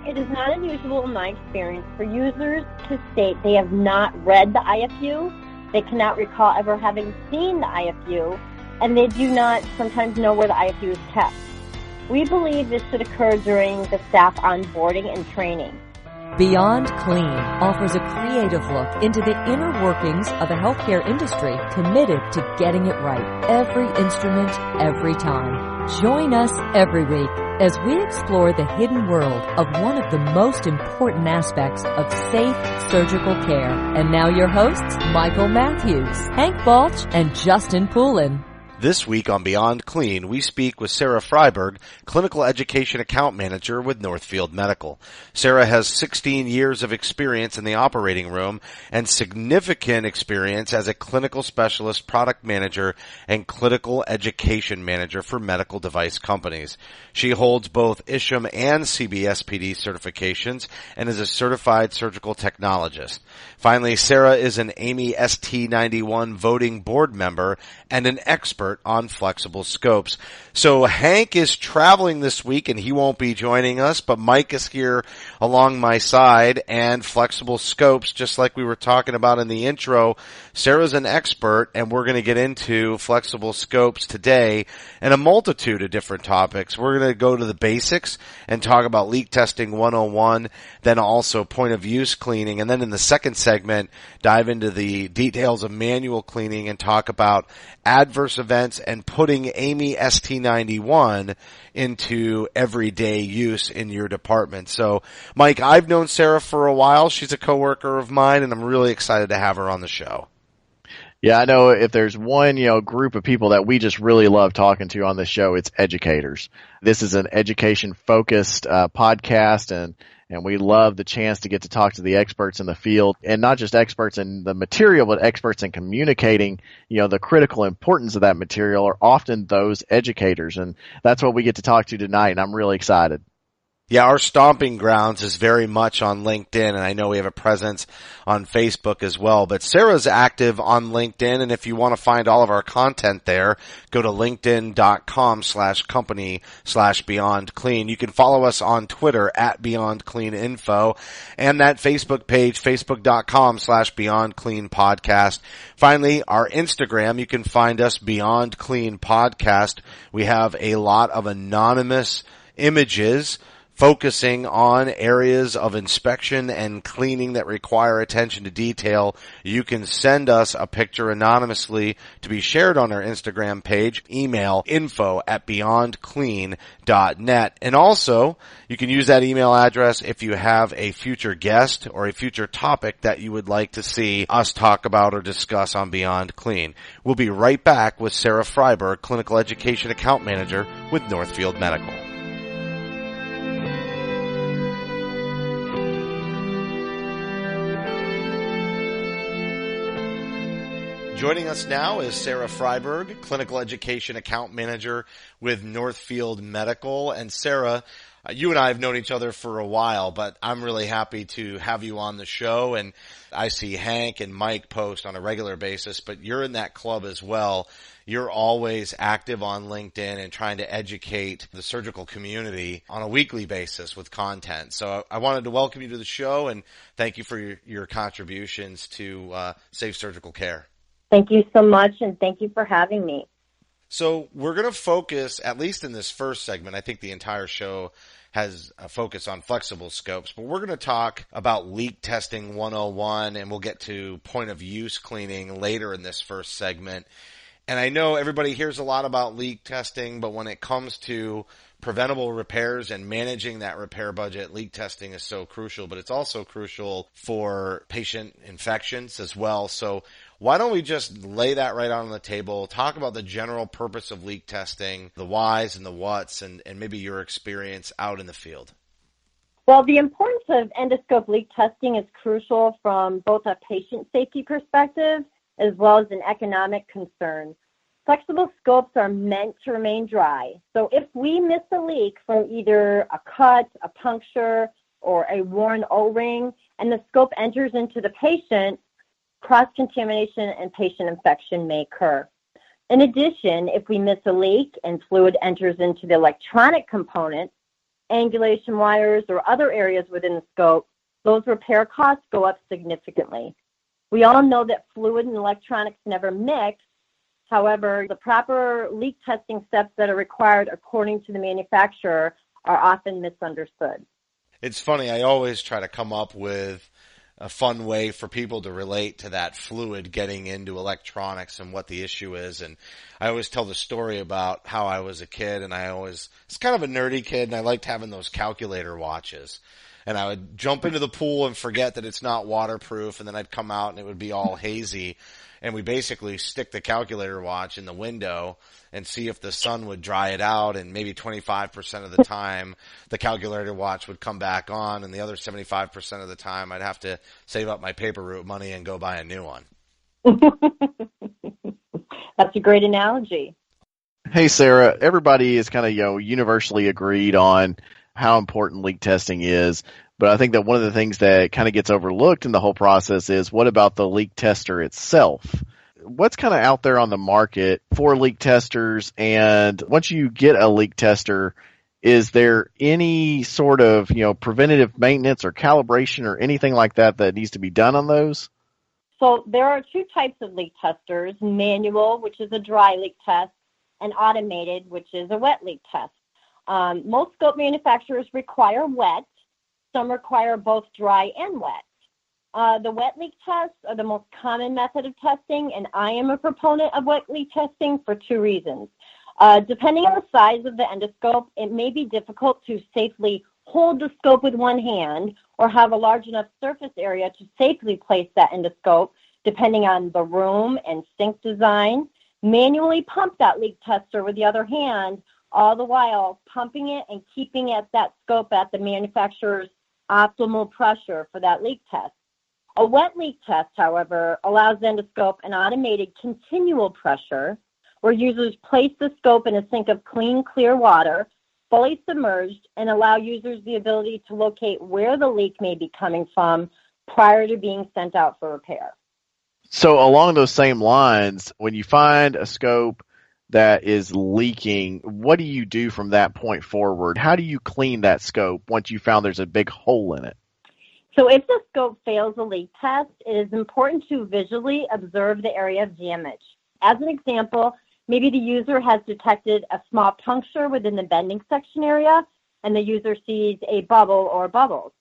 It is not unusual in my experience for users to state they have not read the IFU, they cannot recall ever having seen the IFU, and they do not sometimes know where the IFU is kept. We believe this should occur during the staff onboarding and training. Beyond Clean offers a creative look into the inner workings of the healthcare industry committed to getting it right every instrument, every time. Join us every week as we explore the hidden world of one of the most important aspects of safe surgical care. And now your hosts, Michael Matthews, Hank Balch, and Justin Poulin. This week on Beyond Clean, we speak with Sara Freiberg, Clinical Education Account Manager with Northfield Medical. Sara has 16 years of experience in the operating room and significant experience as a clinical specialist, product manager, and clinical education manager for medical device companies. She holds both IAHCSMM and CBSPD certifications and is a Certified Surgical Technologist. Finally, Sara is an AAMI ST91 voting board member and an expert on flexible scopes. So Hank is traveling this week and he won't be joining us, but Mike is here along my side, and flexible scopes, just like we were talking about in the intro, Sara's an expert, and we're going to get into flexible scopes today and a multitude of different topics. We're going to go to the basics and talk about leak testing 101, then also point of use cleaning, and then in the second segment, dive into the details of manual cleaning and talk about adverse events and putting AAMI ST91 into everyday use in your department. So, Mike, I've known Sara for a while. She's a coworker of mine, and I'm really excited to have her on the show. Yeah, I know if there's one, group of people that we just really love talking to on this show, it's educators. This is an education-focused podcast, and we love the chance to get to talk to the experts in the field, and not just experts in the material, but experts in communicating, the critical importance of that material are often those educators. And that's what we get to talk to tonight, and I'm really excited. Yeah, our stomping grounds is very much on LinkedIn, and I know we have a presence on Facebook as well. But Sara's active on LinkedIn, and if you want to find all of our content there, go to linkedin.com/company/BeyondClean. You can follow us on Twitter at BeyondCleanInfo, and that Facebook page, facebook.com/BeyondCleanPodcast. Finally, our Instagram, you can find us Beyond Clean Podcast. We have a lot of anonymous images focusing on areas of inspection and cleaning that require attention to detail. You can send us a picture anonymously to be shared on our Instagram page. Email info@beyondclean.net. And also, you can use that email address if you have a future guest or a future topic that you would like to see us talk about or discuss on Beyond Clean. We'll be right back with Sara Freiberg, Clinical Education Account Manager with Northfield Medical. Joining us now is Sara Freiberg, Clinical Education Account Manager with Northfield Medical. And Sara, you and I have known each other for a while, but I'm really happy to have you on the show. And I see Hank and Mike post on a regular basis, but you're in that club as well. You're always active on LinkedIn and trying to educate the surgical community on a weekly basis with content. So I wanted to welcome you to the show and thank you for your contributions to safe surgical care. Thank you so much, and thank you for having me. So we're going to focus, at least in this first segment, I think the entire show has a focus on flexible scopes, but we're going to talk about leak testing 101, and we'll get to point of use cleaning later in this first segment. And I know everybody hears a lot about leak testing, but when it comes to preventable repairs and managing that repair budget, leak testing is so crucial, but it's also crucial for patient infections as well. So why don't we just lay that right out on the table, talk about the general purpose of leak testing, the whys and the whats, and maybe your experience out in the field. Well, the importance of endoscope leak testing is crucial from both a patient safety perspective as well as an economic concern. Flexible scopes are meant to remain dry. So if we miss a leak from either a cut, a puncture, or a worn O-ring, and the scope enters into the patient, cross-contamination and patient infection may occur. In addition, if we miss a leak and fluid enters into the electronic component, angulation wires, or other areas within the scope, those repair costs go up significantly. We all know that fluid and electronics never mix. However, the proper leak testing steps that are required according to the manufacturer are often misunderstood. It's funny, I always try to come up with a fun way for people to relate to that fluid getting into electronics and what the issue is. And I always tell the story about how I was a kid, and I was kind of a nerdy kid, and I liked having those calculator watches. And I would jump into the pool and forget that it's not waterproof, and then I'd come out and it would be all hazy. And we basically stick the calculator watch in the window and see if the sun would dry it out, and maybe 25% of the time the calculator watch would come back on, and the other 75% of the time I'd have to save up my paper route money and go buy a new one. That's a great analogy. Hey, Sarah, everybody is kind of, universally agreed on how important leak testing is. But I think that one of the things that kind of gets overlooked in the whole process is, what about the leak tester itself? What's kind of out there on the market for leak testers? And once you get a leak tester, is there any sort of, preventative maintenance or calibration or anything like that that needs to be done on those? So there are two types of leak testers: manual, which is a dry leak test, and automated, which is a wet leak test. Most scope manufacturers require wet. Some require both dry and wet. The wet leak tests are the most common method of testing, and I am a proponent of wet leak testing for two reasons. Depending on the size of the endoscope, it may be difficult to safely hold the scope with one hand or have a large enough surface area to safely place that endoscope, depending on the room and sink design. Manually pump that leak tester with the other hand, all the while pumping it and keeping that scope at the manufacturer's optimal pressure for that leak test. A wet leak test, however, allows the endoscope an automated continual pressure where users place the scope in a sink of clean, clear water, fully submerged, and allow users the ability to locate where the leak may be coming from prior to being sent out for repair. So along those same lines, when you find a scope that is leaking, what do you do from that point forward? How do you clean that scope once you found there's a big hole in it? So if the scope fails a leak test, it is important to visually observe the area of damage. As an example, maybe the user has detected a small puncture within the bending section area, and the user sees a bubble or bubbles.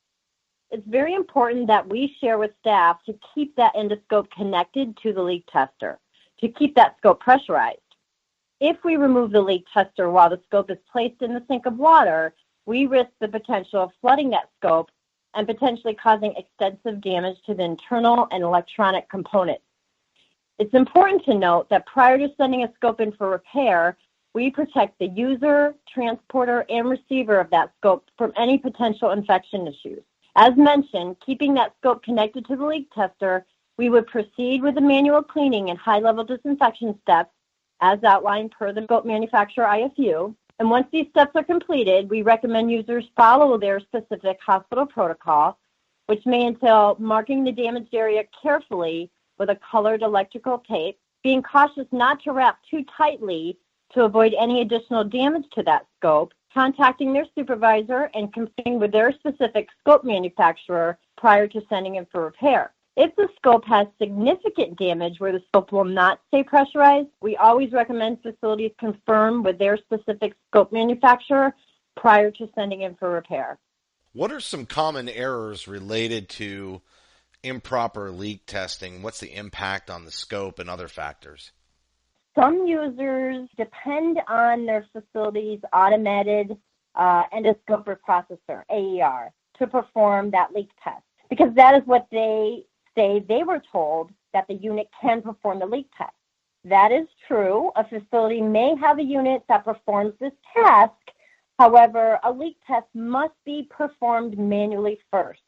It's very important that we share with staff to keep that endoscope connected to the leak tester, to keep that scope pressurized. If we remove the leak tester while the scope is placed in the sink of water, we risk the potential of flooding that scope and potentially causing extensive damage to the internal and electronic components. It's important to note that prior to sending a scope in for repair, we protect the user, transporter, and receiver of that scope from any potential infection issues. As mentioned, keeping that scope connected to the leak tester, we would proceed with the manual cleaning and high-level disinfection steps as outlined per the scope manufacturer IFU. And once these steps are completed, we recommend users follow their specific hospital protocol, which may entail marking the damaged area carefully with a colored electrical tape, being cautious not to wrap too tightly to avoid any additional damage to that scope, contacting their supervisor and confirming with their specific scope manufacturer prior to sending in for repair. If the scope has significant damage where the scope will not stay pressurized, we always recommend facilities confirm with their specific scope manufacturer prior to sending in for repair. What are some common errors related to improper leak testing? What's the impact on the scope and other factors? Some users depend on their facility's automated endoscope reprocessor, AER, to perform that leak test, because that is what they say they were told that the unit can perform the leak test. That is true. A facility may have a unit that performs this task. However, a leak test must be performed manually first.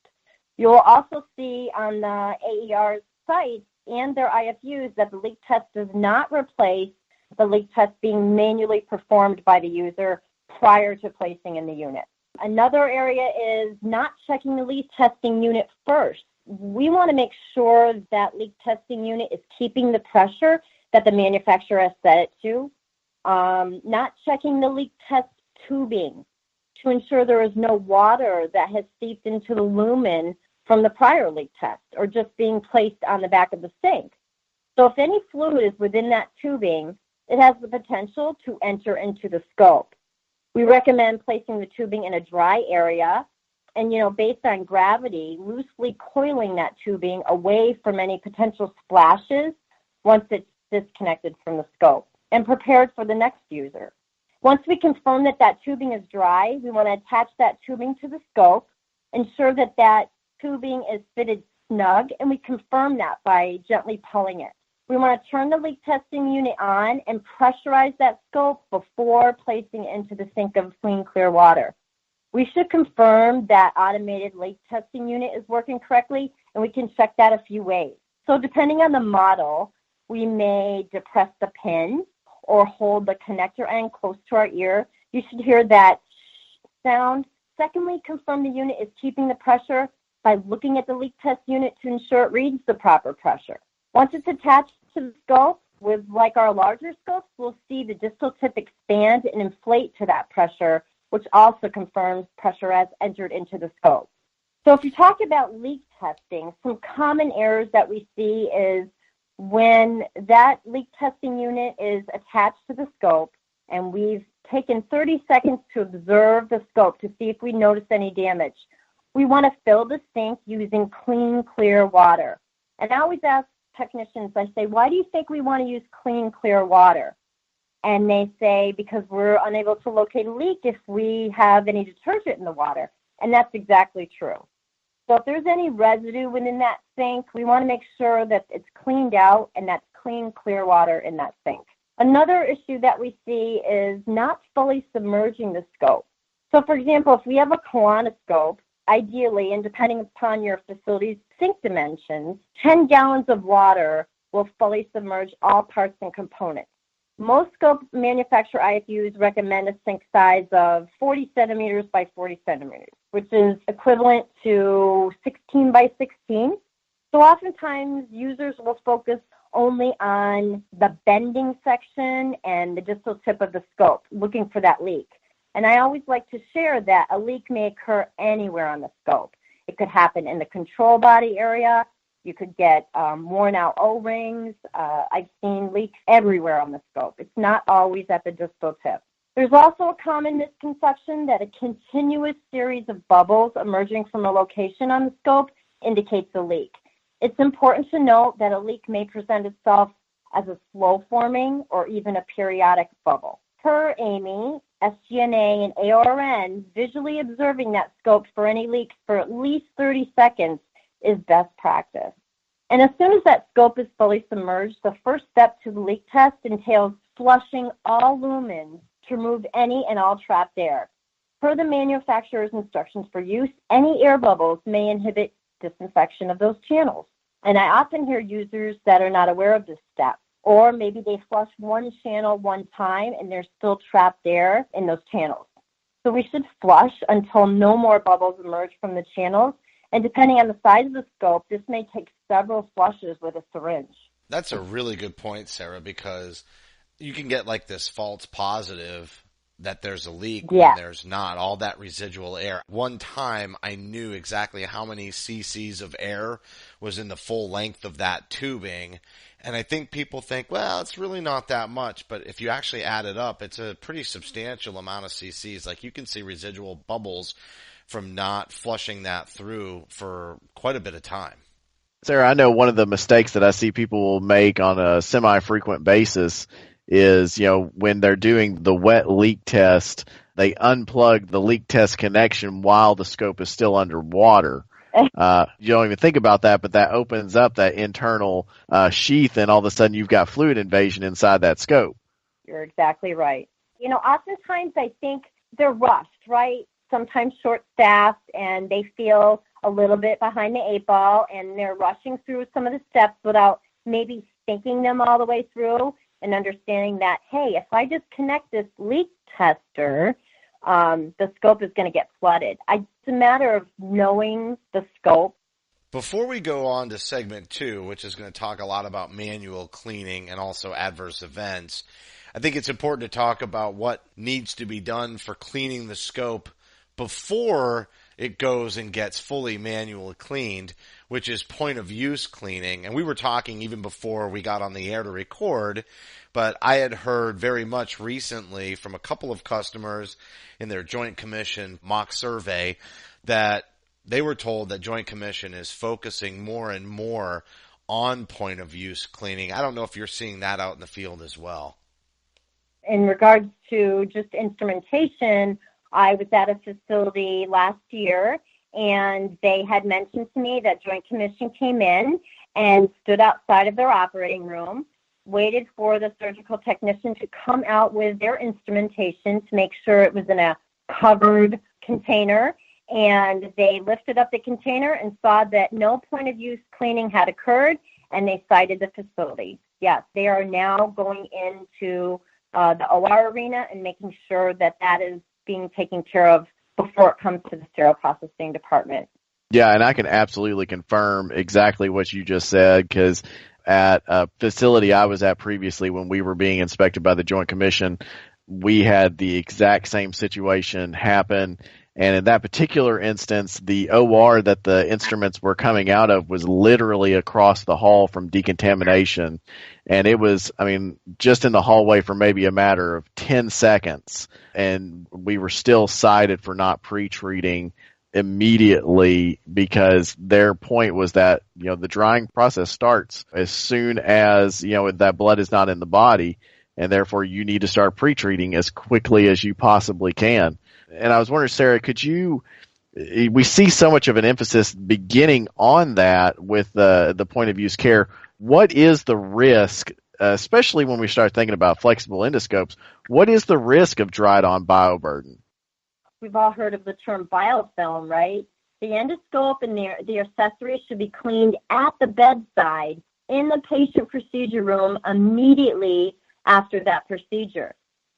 You will also see on the AER site and their IFUs that the leak test does not replace the leak test being manually performed by the user prior to placing in the unit. Another area is not checking the leak testing unit first. We want to make sure that leak testing unit is keeping the pressure that the manufacturer has set it to. Not checking the leak test tubing, to ensure there is no water that has seeped into the lumen from the prior leak test or just being placed on the back of the sink. So if any fluid is within that tubing, it has the potential to enter into the scope. We recommend placing the tubing in a dry area and, based on gravity, loosely coiling that tubing away from any potential splashes once it's disconnected from the scope and prepared for the next user. Once we confirm that that tubing is dry, we want to attach that tubing to the scope, ensure that that tubing is fitted snug, and we confirm that by gently pulling it. We want to turn the leak testing unit on and pressurize that scope before placing it into the sink of clean, clear water. We should confirm that automated leak testing unit is working correctly, and we can check that a few ways. So depending on the model, we may depress the pin or hold the connector end close to our ear. You should hear that sound. Secondly, confirm the unit is keeping the pressure by looking at the leak test unit to ensure it reads the proper pressure. Once it's attached to the scope, with like our larger scopes, we'll see the distal tip expand and inflate to that pressure, which also confirms pressure has entered into the scope. So if you talk about leak testing, some common errors that we see is when that leak testing unit is attached to the scope and we've taken 30 seconds to observe the scope to see if we notice any damage, we want to fill the sink using clean, clear water. And I always ask technicians, I say, why do you think we want to use clean, clear water? And they say, because we're unable to locate a leak if we have any detergent in the water. And that's exactly true. So if there's any residue within that sink, we want to make sure that it's cleaned out and that's clean, clear water in that sink. Another issue that we see is not fully submerging the scope. So for example, if we have a colonoscope, ideally, and depending upon your facility's sink dimensions, 10 gallons of water will fully submerge all parts and components. Most scope manufacturer IFUs recommend a sink size of 40 centimeters by 40 centimeters, which is equivalent to 16 by 16. So oftentimes users will focus only on the bending section and the distal tip of the scope, looking for that leak. And I always like to share that a leak may occur anywhere on the scope. It could happen in the control body area. You could get worn out O-rings. I've seen leaks everywhere on the scope. It's not always at the distal tip. There's also a common misconception that a continuous series of bubbles emerging from a location on the scope indicates a leak. It's important to note that a leak may present itself as a slow-forming or even a periodic bubble. Per AAMI, SGNA, and ARN, visually observing that scope for any leaks for at least 30 seconds is best practice. And as soon as that scope is fully submerged, the first step to the leak test entails flushing all lumens to remove any and all trapped air. Per the manufacturer's instructions for use, any air bubbles may inhibit disinfection of those channels. And I often hear users that are not aware of this step, or maybe they flush one channel one time and there's still trapped air in those channels. So we should flush until no more bubbles emerge from the channels. And depending on the size of the scope, this may take several flushes with a syringe. That's a really good point, Sarah, because you can get like this false positive that there's a leak when there's not, all that residual air. One time I knew exactly how many cc's of air was in the full length of that tubing. And I think people think, well, it's really not that much. But if you actually add it up, it's a pretty substantial amount of cc's. Like you can see residual bubbles from not flushing that through for quite a bit of time. Sarah, I know one of the mistakes that I see people will make on a semi-frequent basis is, when they're doing the wet leak test, they unplug the leak test connection while the scope is still underwater. You don't even think about that, but that opens up that internal sheath, and all of a sudden you've got fluid invasion inside that scope. You're exactly right. Oftentimes I think they're rushed, right? Sometimes short-staffed, and they feel a little bit behind the eight ball, and they're rushing through some of the steps without maybe thinking them all the way through and understanding that, hey, if I just connect this leak tester, the scope is going to get flooded. It's a matter of knowing the scope. Before we go on to segment 2, which is going to talk a lot about manual cleaning and also adverse events, I think it's important to talk about what needs to be done for cleaning the scope before it goes and gets fully manually cleaned, which is point of use cleaning. And we were talking even before we got on the air to record, but I had heard very much recently from a couple of customers in their Joint Commission mock survey that they were told that Joint Commission is focusing more and more on point of use cleaning. I don't know if you're seeing that out in the field as well. In regards to just instrumentation, I was at a facility last year, and they had mentioned to me that Joint Commission came in and stood outside of their operating room, waited for the surgical technician to come out with their instrumentation to make sure it was in a covered container, and they lifted up the container and saw that no point of use cleaning had occurred, and they cited the facility. Yes, they are now going into the OR arena and making sure that that is being taken care of before it comes to the sterile processing department. Yeah, and I can absolutely confirm exactly what you just said, because at a facility I was at previously when we were being inspected by the Joint Commission, we had the exact same situation happen. And in that particular instance, the OR that the instruments were coming out of was literally across the hall from decontamination. And it was, just in the hallway for maybe a matter of 10 seconds. And we were still cited for not pre-treating immediately, because their point was that, the drying process starts as soon as, that blood is not in the body. And therefore you need to start pre-treating as quickly as you possibly can. And I was wondering, Sarah, we see so much of an emphasis beginning on that with the point of use care. What is the risk, especially when we start thinking about flexible endoscopes, what is the risk of dried on bioburden? We've all heard of the term biofilm, right? The endoscope and the accessories should be cleaned at the bedside in the patient procedure room immediately after that procedure.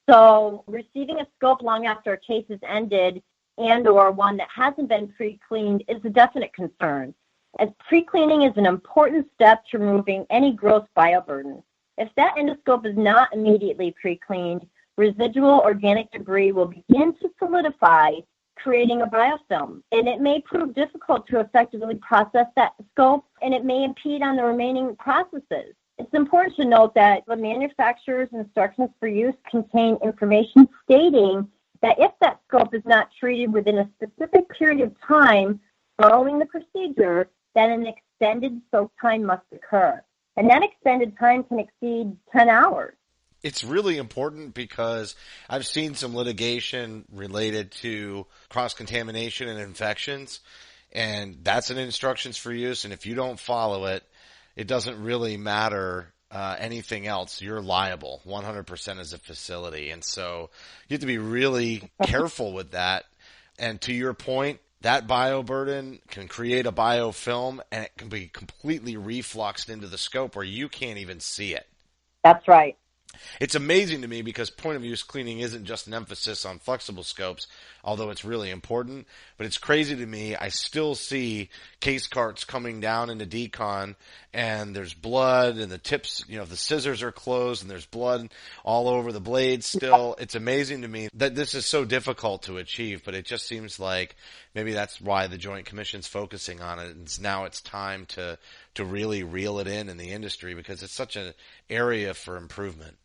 So receiving a scope long after a case is ended and or one that hasn't been pre-cleaned is a definite concern, as pre-cleaning is an important step to removing any gross bioburden. If that endoscope is not immediately pre-cleaned, residual organic debris will begin to solidify, creating a biofilm, and it may prove difficult to effectively process that scope, and it may impede on the remaining processes. It's important to note that the manufacturer's instructions for use contain information stating that if that scope is not treated within a specific period of time following the procedure, then an extended soak time must occur. And that extended time can exceed 10 hours. It's really important because I've seen some litigation related to cross-contamination and infections, and that's an instructions for use, and if you don't follow it, it doesn't really matter anything else. You're liable 100% as a facility. And so you have to be really careful with that. And to your point, that bioburden can create a biofilm, and it can be completely refluxed into the scope where you can't even see it. That's right. It's amazing to me because point of use cleaning isn't just an emphasis on flexible scopes, although it's really important, but it's crazy to me. I still see case carts coming down into decon and there's blood and the tips, the scissors are closed and there's blood all over the blades still. It's amazing to me that this is so difficult to achieve, but it just seems like maybe that's why the Joint Commission's focusing on it. And now it's time to really reel it in the industry because it's such an area for improvement.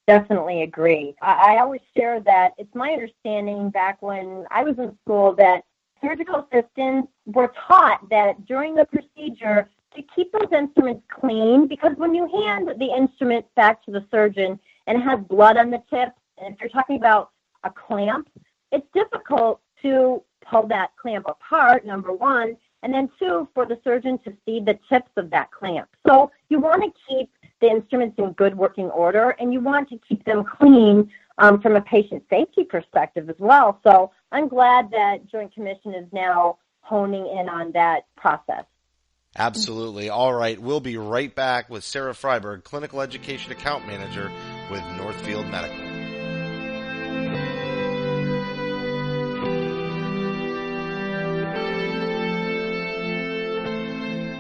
Definitely agree. I always share that it's my understanding back when I was in school that surgical assistants were taught that during the procedure to keep those instruments clean, because when you hand the instrument back to the surgeon and it has blood on the tip, and if you're talking about a clamp, it's difficult to pull that clamp apart, number one, and then two, for the surgeon to see the tips of that clamp. So you want to keep the instruments in good working order, and you want to keep them clean from a patient safety perspective as well. So I'm glad that Joint Commission is now honing in on that process. Absolutely. All right. We'll be right back with Sara Freiberg, Clinical Education Account Manager with Northfield Medical.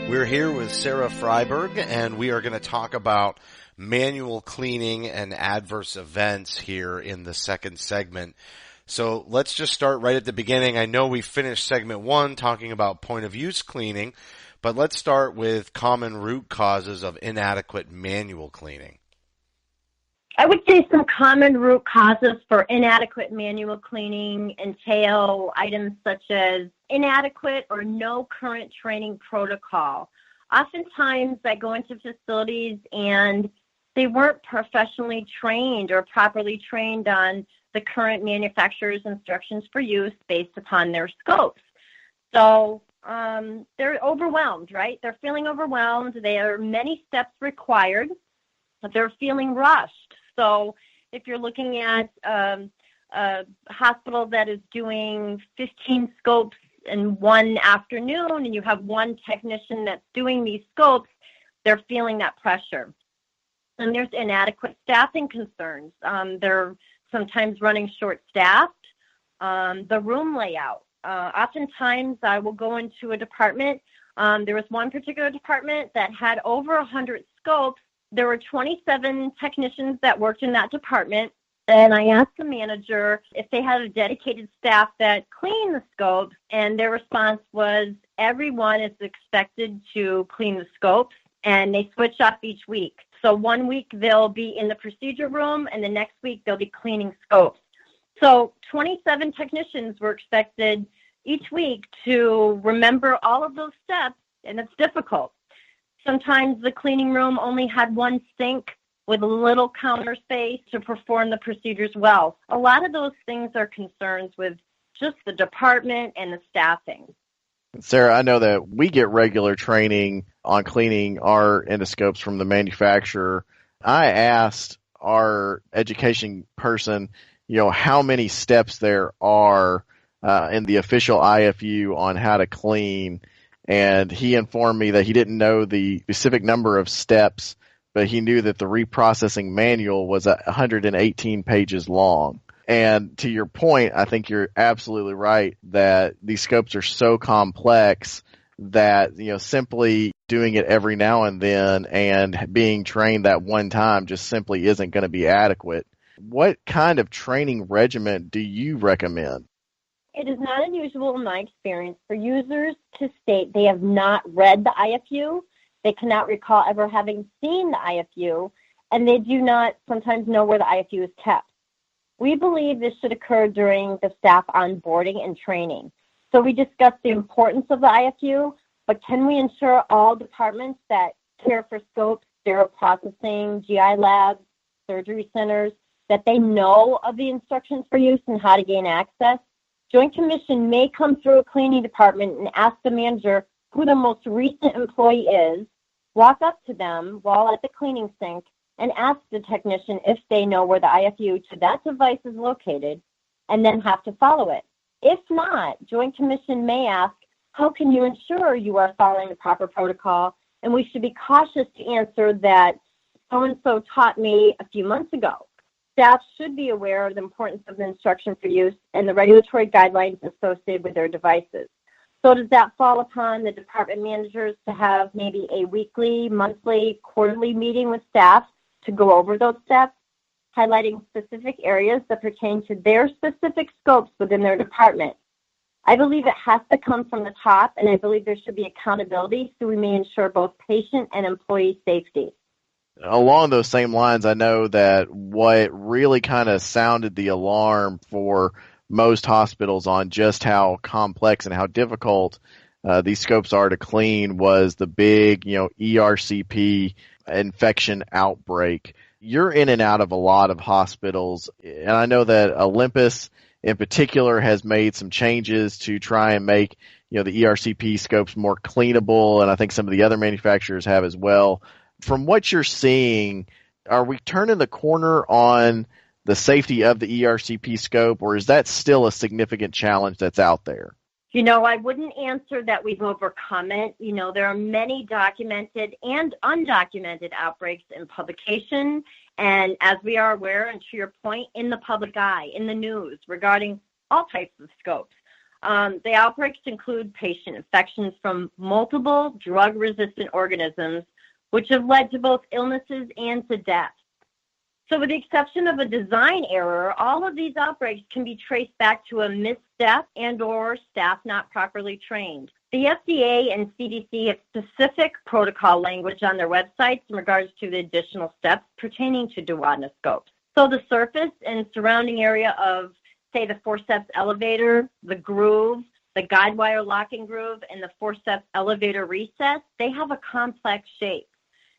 We're here with Sara Freiberg, and we are going to talk about manual cleaning and adverse events here in the second segment. So let's just start right at the beginning. I know we finished segment 1 talking about point of use cleaning, but let's start with common root causes of inadequate manual cleaning. I would say some common root causes for inadequate manual cleaning entail items such as inadequate or no current training protocol. Oftentimes I go into facilities and they weren't professionally trained or properly trained on the current manufacturer's instructions for use based upon their scopes. So they're overwhelmed, right? They're feeling overwhelmed. There are many steps required, but they're feeling rushed. So if you're looking at a hospital that is doing 15 scopes in one afternoon and you have one technician that's doing these scopes, they're feeling that pressure. And there's inadequate staffing concerns. They're sometimes running short-staffed. The room layout. Oftentimes I will go into a department. There was one particular department that had over 100 scopes. There were 27 technicians that worked in that department, and I asked the manager if they had a dedicated staff that cleaned the scopes, and their response was everyone is expected to clean the scopes, and they switch up each week. So one week they'll be in the procedure room, and the next week they'll be cleaning scopes. So 27 technicians were expected each week to remember all of those steps, and it's difficult. Sometimes the cleaning room only had one sink with a little counter space to perform the procedures well. A lot of those things are concerns with just the department and the staffing. Sarah, I know that we get regular training on cleaning our endoscopes from the manufacturer. I asked our education person, how many steps there are in the official IFU on how to clean, and he informed me that he didn't know the specific number of steps, but he knew that the reprocessing manual was 118 pages long. And to your point, I think you're absolutely right that these scopes are so complex that, simply doing it every now and then and being trained that one time just simply isn't going to be adequate. What kind of training regimen do you recommend? It is not unusual in my experience for users to state they have not read the IFU, they cannot recall ever having seen the IFU, and they do not sometimes know where the IFU is kept. We believe this should occur during the staff onboarding and training. So we discussed the importance of the IFU, but can we ensure all departments that care for scopes, sterile processing, GI labs, surgery centers, that they know of the instructions for use and how to gain access? Joint Commission may come through a cleaning department and ask the manager who the most recent employee is, walk up to them while at the cleaning sink, and ask the technician if they know where the IFU to that device is located, and then have to follow it. If not, Joint Commission may ask, how can you ensure you are following the proper protocol? And we should be cautious to answer that so-and-so taught me a few months ago. Staff should be aware of the importance of the instruction for use and the regulatory guidelines associated with their devices. So does that fall upon the department managers to have maybe a weekly, monthly, quarterly meeting with staff to go over those steps, highlighting specific areas that pertain to their specific scopes within their department? I believe it has to come from the top, and I believe there should be accountability so we may ensure both patient and employee safety. Along those same lines, I know that what really kind of sounded the alarm for most hospitals on just how complex and how difficult these scopes are to clean was the big, ERCP infection outbreak. You're in and out of a lot of hospitals, and I know that Olympus in particular has made some changes to try and make, the ERCP scopes more cleanable, and I think some of the other manufacturers have as well. From what you're seeing, are we turning the corner on the safety of the ERCP scope, or is that still a significant challenge that's out there? I wouldn't answer that we've overcome it. There are many documented and undocumented outbreaks in publication, and as we are aware, and to your point, in the public eye, in the news, regarding all types of scopes. The outbreaks include patient infections from multiple drug-resistant organisms, which have led to both illnesses and to death. So with the exception of a design error, all of these outbreaks can be traced back to a misstep and or staff not properly trained. The FDA and CDC have specific protocol language on their websites in regards to the additional steps pertaining to duodenoscopes. So the surface and surrounding area of, say, the forceps elevator, the groove, the guide wire locking groove, and the forceps elevator recess, they have a complex shape.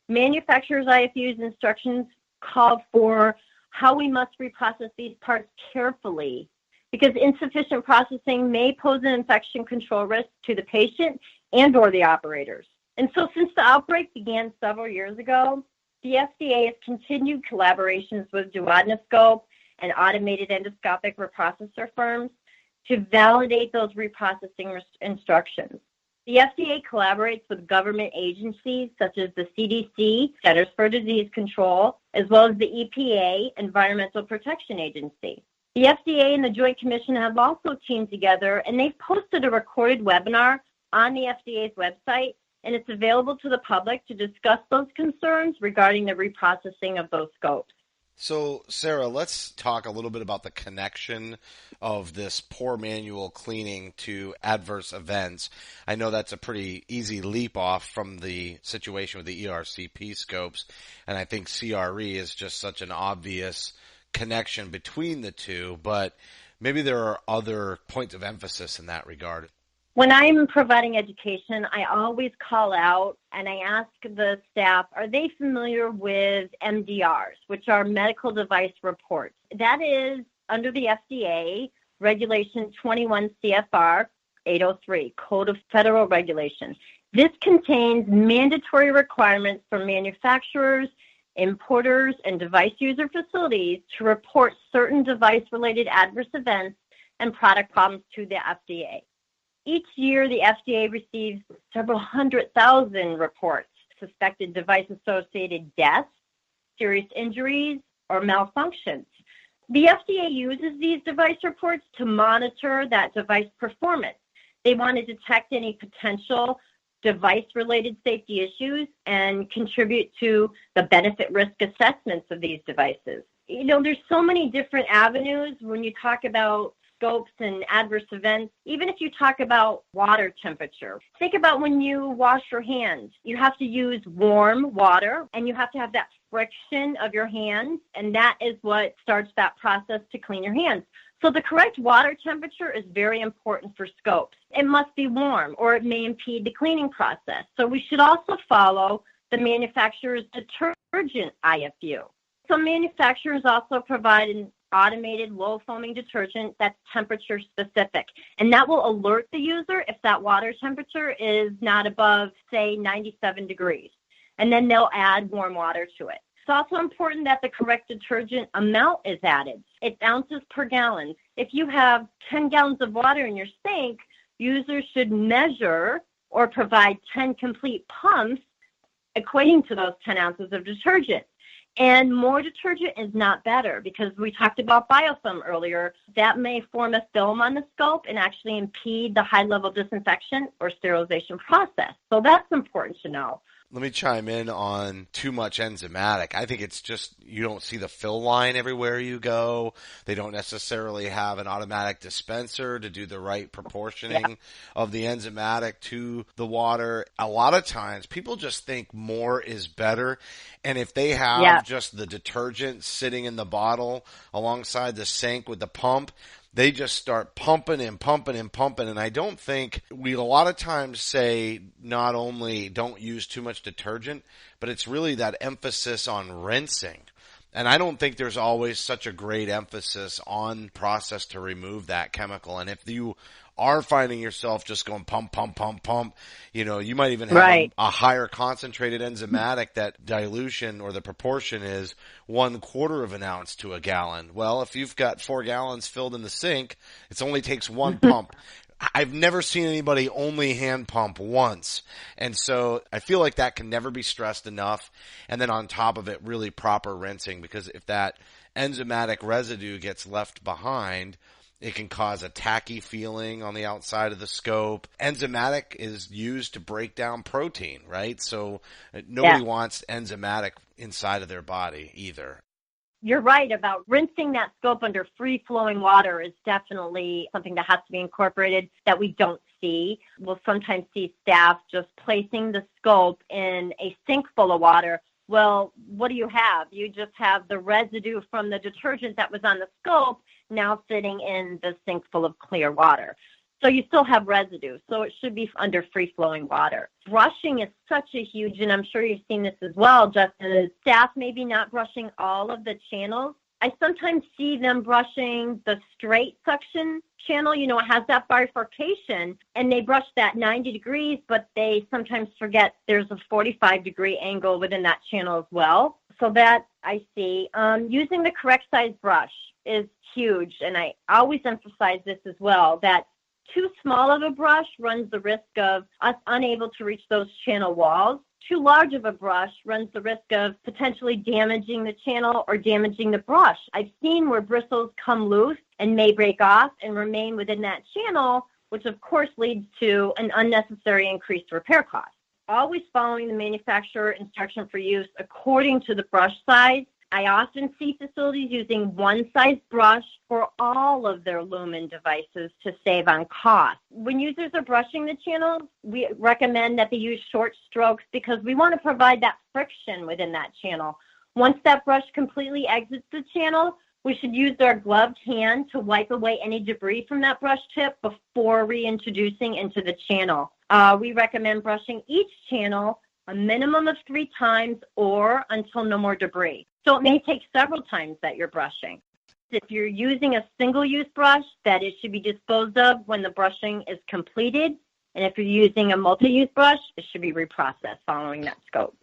Manufacturers' IFU's instructions call for how we must reprocess these parts carefully because insufficient processing may pose an infection control risk to the patient and or the operators. And so since the outbreak began several years ago, the FDA has continued collaborations with duodenoscope and automated endoscopic reprocessor firms to validate those reprocessing instructions. The FDA collaborates with government agencies such as the CDC, Centers for Disease Control, as well as the EPA, Environmental Protection Agency. The FDA and the Joint Commission have also teamed together, and they've posted a recorded webinar on the FDA's website, and it's available to the public to discuss those concerns regarding the reprocessing of those scopes. So, Sara, let's talk a little bit about the connection of this poor manual cleaning to adverse events. I know that's a pretty easy leap off from the situation with the ERCP scopes, and I think CRE is just such an obvious connection between the two, but maybe there are other points of emphasis in that regard. When I'm providing education, I always call out and I ask the staff, are they familiar with MDRs, which are medical device reports? That is under the FDA, Regulation 21 CFR 803, Code of Federal Regulations. This contains mandatory requirements for manufacturers, importers, and device user facilities to report certain device-related adverse events and product problems to the FDA. Each year, the FDA receives several 100,000 reports, suspected device-associated deaths, serious injuries, or malfunctions. The FDA uses these device reports to monitor that device performance. They want to detect any potential device-related safety issues and contribute to the benefit-risk assessments of these devices. You know, there's so many different avenues when you talk about scopes and adverse events. Even if you talk about water temperature, think about when you wash your hands. You have to use warm water and you have to have that friction of your hands, and that is what starts that process to clean your hands. So the correct water temperature is very important for scopes. It must be warm or it may impede the cleaning process. So we should also follow the manufacturer's detergent IFU. Some manufacturers also provide an automated low foaming detergent that's temperature specific, and that will alert the user if that water temperature is not above, say, 97 degrees, and then they'll add warm water to it. It's also important that the correct detergent amount is added. It's ounces per gallon. If you have 10 gallons of water in your sink, users should measure or provide 10 complete pumps equating to those 10 ounces of detergent. And more detergent is not better because we talked about biofilm earlier. That may form a film on the scope and actually impede the high-level disinfection or sterilization process. So that's important to know. Let me chime in on too much enzymatic. I think it's just you don't see the fill line everywhere you go. They don't necessarily have an automatic dispenser to do the right proportioning of the enzymatic to the water. A lot of times people just think more is better. And if they have just the detergent sitting in the bottle alongside the sink with the pump, they just start pumping and pumping and pumping. And I don't think we a lot of times say not only don't use too much detergent, but it's really that emphasis on rinsing. And I don't think there's always such a great emphasis on process to remove that chemical. And if you are finding yourself just going pump, pump, pump, pump, you know, you might even have a higher concentrated enzymatic that dilution or the proportion is 1/4 of an ounce to a gallon. Well, if you've got 4 gallons filled in the sink, it only takes one pump. I've never seen anybody only hand pump once. And so I feel like that can never be stressed enough. And then on top of it, really proper rinsing, because if that enzymatic residue gets left behind, it can cause a tacky feeling on the outside of the scope. Enzymatic is used to break down protein, right? So nobody wants enzymatic inside of their body either. You're right about rinsing that scope under free-flowing water is definitely something that has to be incorporated that we don't see. We'll sometimes see staff just placing the scope in a sink full of water. Well, what do you have? You just have the residue from the detergent that was on the scope now sitting in the sink full of clear water. So you still have residue, so it should be under free-flowing water. Brushing is such a huge, and I'm sure you've seen this as well, Justin, staff maybe not brushing all of the channels. I sometimes see them brushing the straight suction channel, it has that bifurcation, and they brush that 90 degrees, but they sometimes forget there's a 45-degree angle within that channel as well. So that I see. Using the correct size brush is huge, and I always emphasize this as well, that too small of a brush runs the risk of us unable to reach those channel walls. Too large of a brush runs the risk of potentially damaging the channel or damaging the brush. I've seen where bristles come loose and may break off and remain within that channel, which of course leads to an unnecessary increased repair cost. Always following the manufacturer instruction for use according to the brush size. I often see facilities using one size brush for all of their lumen devices to save on cost. When users are brushing the channels, we recommend that they use short strokes because we want to provide that friction within that channel. Once that brush completely exits the channel, we should use our gloved hand to wipe away any debris from that brush tip before reintroducing into the channel. We recommend brushing each channel a minimum of 3 times or until no more debris. So it may take several times that you're brushing. If you're using a single-use brush, that it should be disposed of when the brushing is completed. And if you're using a multi-use brush, it should be reprocessed following that scope.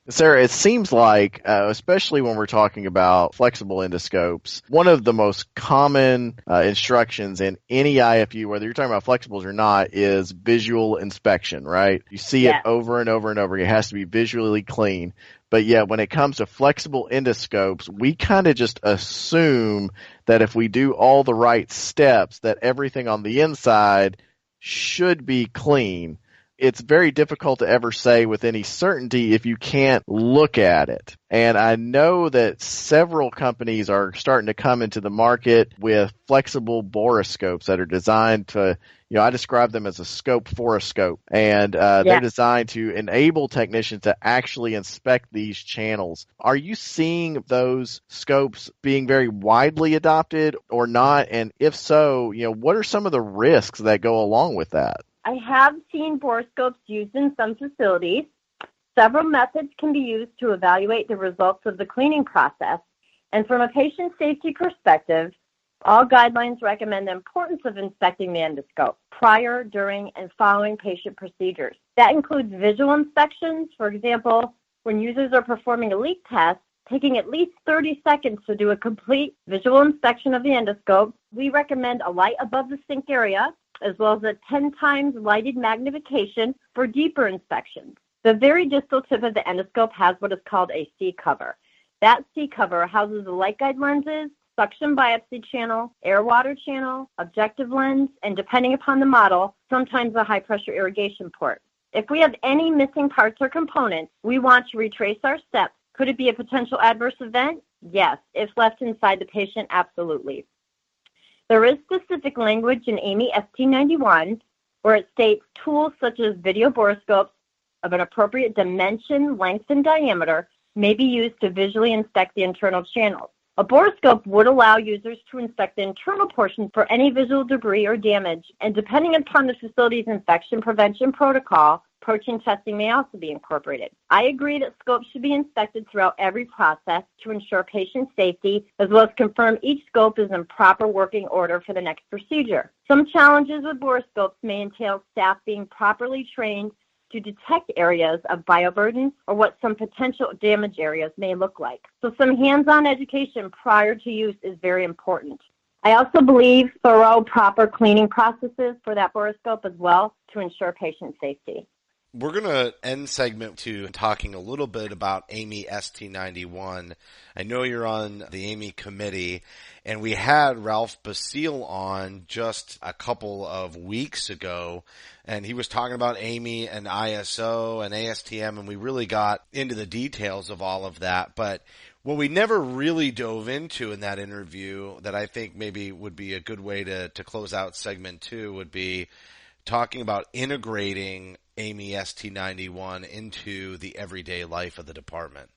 Sarah, it seems like, especially when we're talking about flexible endoscopes, one of the most common instructions in any IFU, whether you're talking about flexibles or not, is visual inspection, right? You see it over and over and over. It has to be visually clean. But yet, when it comes to flexible endoscopes, we kind of just assume that if we do all the right steps, that everything on the inside should be clean. It's very difficult to ever say with any certainty if you can't look at it. And I know that several companies are starting to come into the market with flexible borescopes that are designed to, I describe them as a scope for a scope. And they're designed to enable technicians to actually inspect these channels. Are you seeing those scopes being very widely adopted or not? And if so, what are some of the risks that go along with that? I have seen borescopes used in some facilities. Several methods can be used to evaluate the results of the cleaning process. And from a patient safety perspective, all guidelines recommend the importance of inspecting the endoscope prior, during, and following patient procedures. That includes visual inspections. For example, when users are performing a leak test, taking at least 30 seconds to do a complete visual inspection of the endoscope. We recommend a light above the sink area, as well as a 10 times lighted magnification for deeper inspections. The very distal tip of the endoscope has what is called a C cover. That C cover houses the light guide lenses, suction biopsy channel, air water channel, objective lens, and depending upon the model, sometimes a high pressure irrigation port. If we have any missing parts or components, we want to retrace our steps. Could it be a potential adverse event? Yes. If left inside the patient, absolutely. There is specific language in AAMI ST91 where it states tools such as video borescopes of an appropriate dimension, length, and diameter may be used to visually inspect the internal channels. A borescope would allow users to inspect the internal portion for any visual debris or damage, and depending upon the facility's infection prevention protocol, protein testing may also be incorporated. I agree that scopes should be inspected throughout every process to ensure patient safety, as well as confirm each scope is in proper working order for the next procedure. Some challenges with borescopes may entail staff being properly trained to detect areas of bioburden or what some potential damage areas may look like. So some hands-on education prior to use is very important. I also believe thorough, proper cleaning processes for that borescope as well to ensure patient safety. We're going to end segment 2 talking a little bit about AAMI ST91. I know you're on the AAMI committee, and we had Ralph Basile on just a couple of weeks ago, and he was talking about AAMI and ISO and ASTM, and we really got into the details of all of that. But What we never really dove into in that interview that I think maybe would be a good way to close out segment 2 would be talking about integrating AAMI ST91 into the everyday life of the department.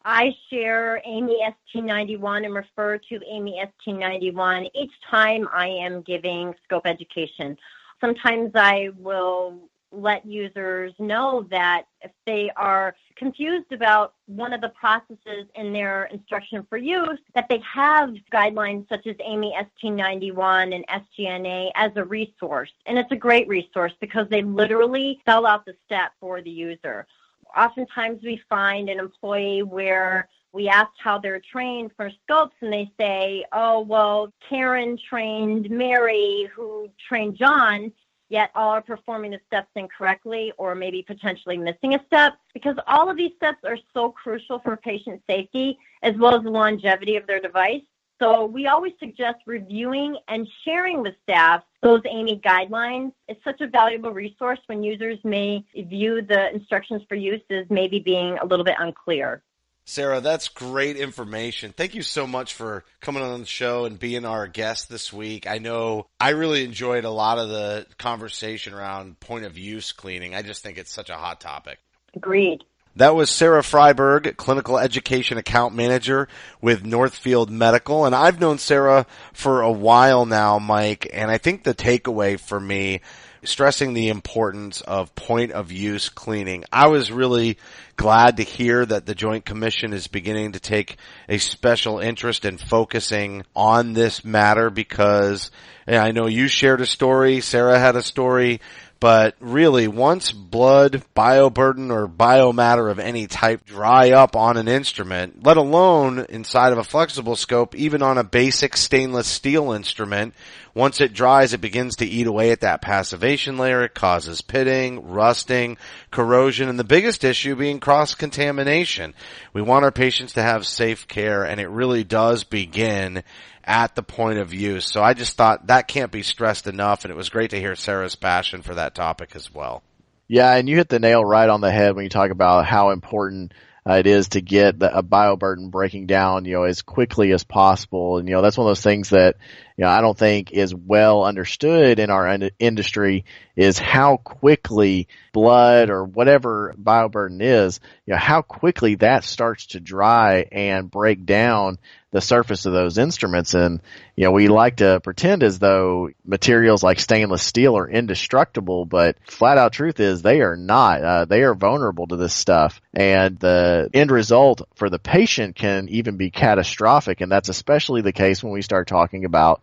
I share AAMI ST91 and refer to AAMI ST91 each time I am giving scope education. Sometimes I will let users know that if they are confused about one of the processes in their instruction for use, that they have guidelines such as AAMI ST91 and SGNA as a resource. And it's a great resource because they literally spell out the step for the user. Oftentimes we find an employee where we ask how they're trained for scopes and they say, oh, well, Karen trained Mary who trained John, yet all are performing the steps incorrectly or maybe potentially missing a step, because all of these steps are so crucial for patient safety as well as the longevity of their device. So we always suggest reviewing and sharing with staff those AAMI guidelines. It's such a valuable resource when users may view the instructions for use as maybe being a little bit unclear. Sara, that's great information. Thank you so much for coming on the show and being our guest this week. I know I really enjoyed a lot of the conversation around point of use cleaning. I just think it's such a hot topic. Agreed. That was Sara Freiberg, Clinical Education Account Manager with Northfield Medical. And I've known Sara for a while now, Mike, and I think the takeaway for me, stressing the importance of point of use cleaning. I was really glad to hear that the Joint Commission is beginning to take a special interest in focusing on this matter because I know you shared a story, Sara had a story, but really once blood, bioburden, or biomatter of any type dry up on an instrument, let alone inside of a flexible scope, even on a basic stainless steel instrument, once it dries, it begins to eat away at that passivation layer. It causes pitting, rusting, corrosion, and the biggest issue being cross-contamination. We want our patients to have safe care, and it really does begin at the point of use. So I just thought that can't be stressed enough, and it was great to hear Sara's passion for that topic as well. Yeah, and you hit the nail right on the head when you talk about how important it is to get a bioburden breaking down, as quickly as possible. And, that's one of those things that, I don't think is well understood in our industry is how quickly blood or whatever bioburden is, how quickly that starts to dry and break down the surface of those instruments. And, we like to pretend as though materials like stainless steel are indestructible, but flat out truth is they are not. They are vulnerable to this stuff. And the end result for the patient can even be catastrophic. And that's especially the case when we start talking about,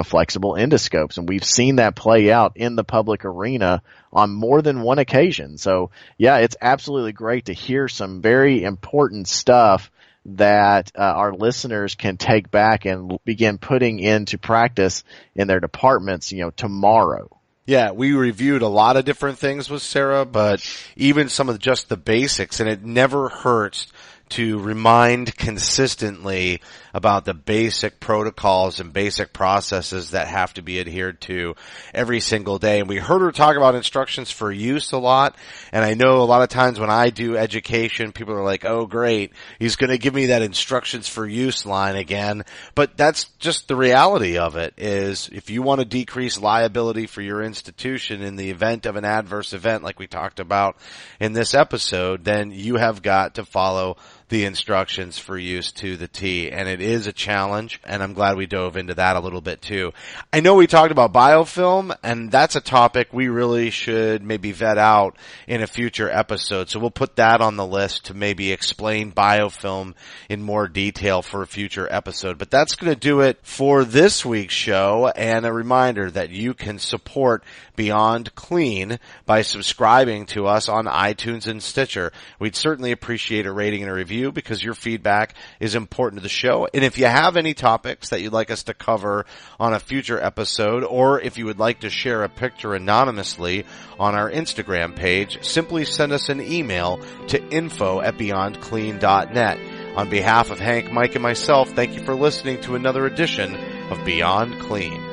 flexible endoscopes. And we've seen that play out in the public arena on more than one occasion. So yeah, it's absolutely great to hear some very important stuff that our listeners can take back and begin putting into practice in their departments, tomorrow. Yeah, we reviewed a lot of different things with Sara, but even some of just the basics, and it never hurts to remind consistently about the basic protocols and basic processes that have to be adhered to every single day. And we heard her talk about instructions for use a lot. And I know a lot of times when I do education, people are like, oh, great, he's going to give me that instructions for use line again. But that's just the reality of it is if you want to decrease liability for your institution in the event of an adverse event like we talked about in this episode, then you have got to follow the instructions for use to the T. And it is a challenge, and I'm glad we dove into that a little bit too. I know we talked about biofilm, and that's a topic we really should maybe vet out in a future episode. So we'll put that on the list to maybe explain biofilm in more detail for a future episode. But that's going to do it for this week's show, and a reminder that you can support Beyond Clean by subscribing to us on iTunes and Stitcher. We'd certainly appreciate a rating and a review because your feedback is important to the show. And if you have any topics that you'd like us to cover on a future episode, or if you would like to share a picture anonymously on our Instagram page, simply send us an email to info@beyondclean.net. On behalf of Hank, Mike, and myself, thank you for listening to another edition of Beyond Clean.